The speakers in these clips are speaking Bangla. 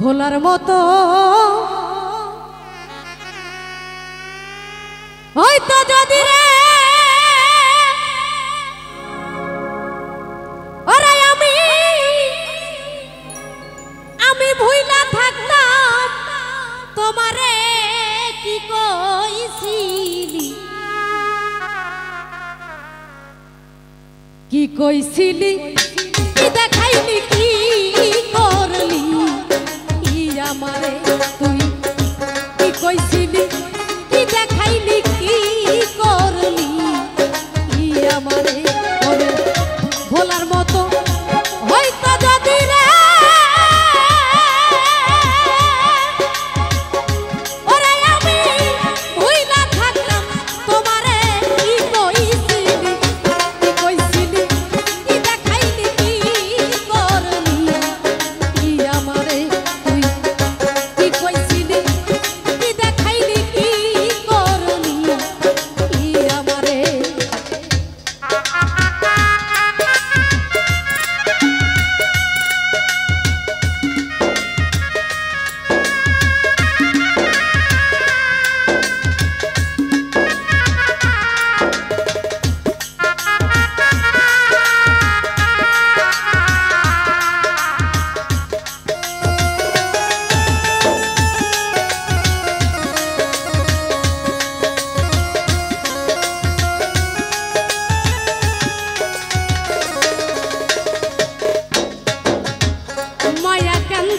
ভোলার মতো হয়তো যদি রে ওরে আমি ভুইলা থাকতাম তোমারে কি কইছিলি কি কইছিলি কি দেখাইলি কি করলি আমারে তুই কি কইছিলি কি দেখাইলি কি করলি আমারে ভোলার মতো হয়তো যদি রে ওরে আমি ভুইলা থাকলাম তোমারে কি কইছিলি কি দেখাইলি কি করলি আমারে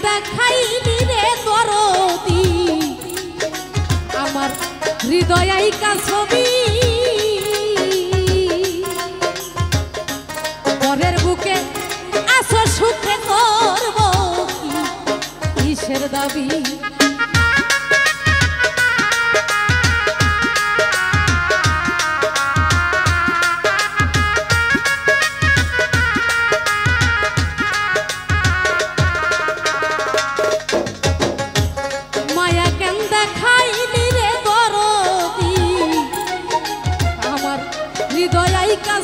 দেখাইলি রে দরদি আমার হৃদয় আইকা ছবি পরের বুকে আসো সুখে করব কিসের দাবি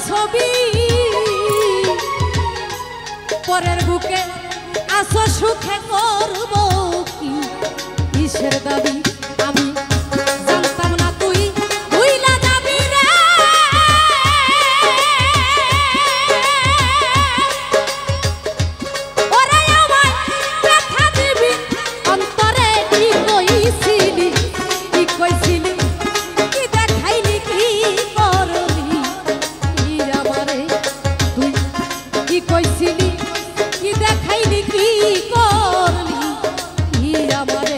ছবি পরের বুকে আসো সুখে করব কি কিসের দাবি আমি জানতাম না তুই ভুইলা যাবি রে ওরে আমায় ব্যথা দিবি অন্তরে কি কইছিলি কি দেখাইলি কি কি কইছিলি কি দেখাইলি কি করলি আমারে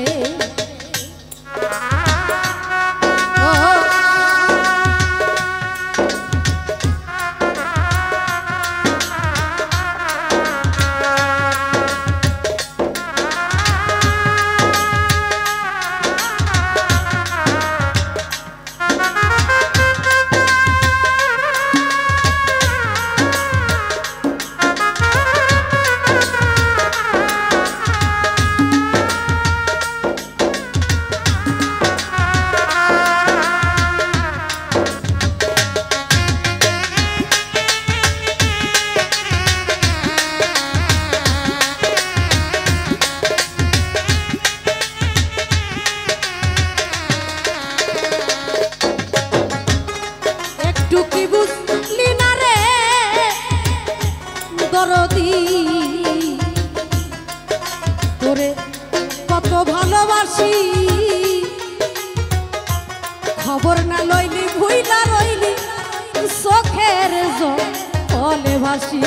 দরদি তোরে কত ভালোবাসি খবর না লইলি ভুইলা রইলি চোখের জলে ভাসি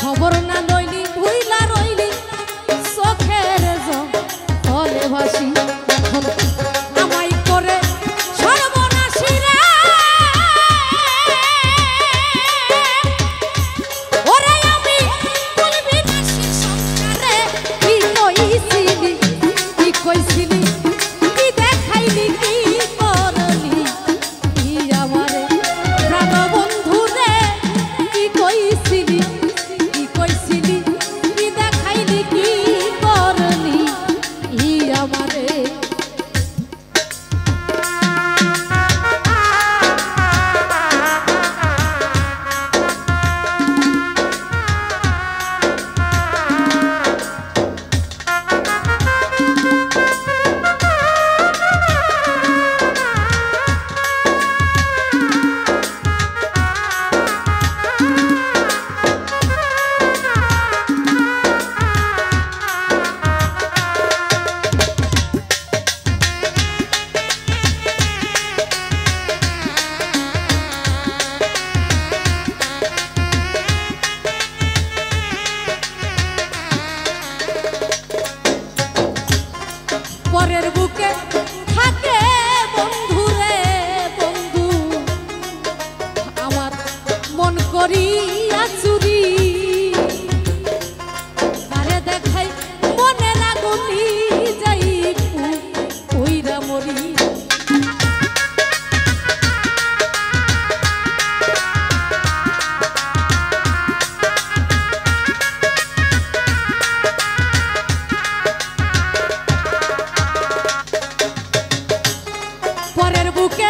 খবর না লইলি ভুইলা রইলি চোখের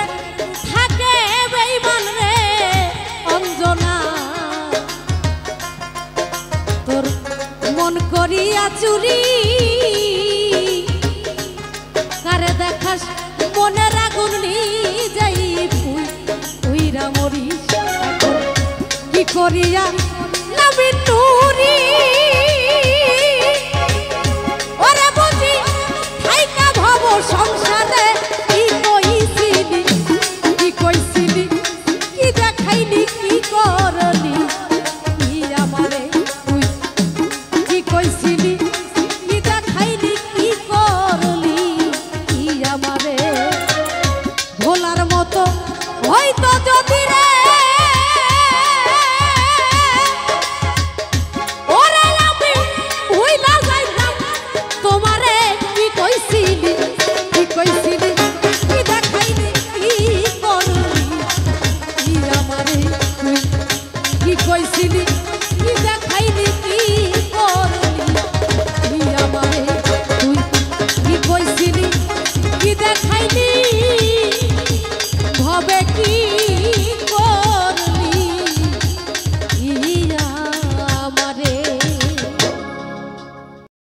বুকে থাকে বেঈমান রে অঞ্জনা তোর মন করিয়া চুরি কারে দেখাস মনের আগুন নিয়ে যাই পুইরা মরিস কি করিয়া নামি নুরি ওরে বুঝি থাইকা ভব সংসারে কি কইছিলি কি দেখাইলি কি করলি কি আমারে তুই কি কইছিলি কি দেখাইলি কি করলি কি আমারে ভোলার মতো হয়তো যদি রে ওরে আমি হইলা যাইতাম তোমারে কি কইছিলি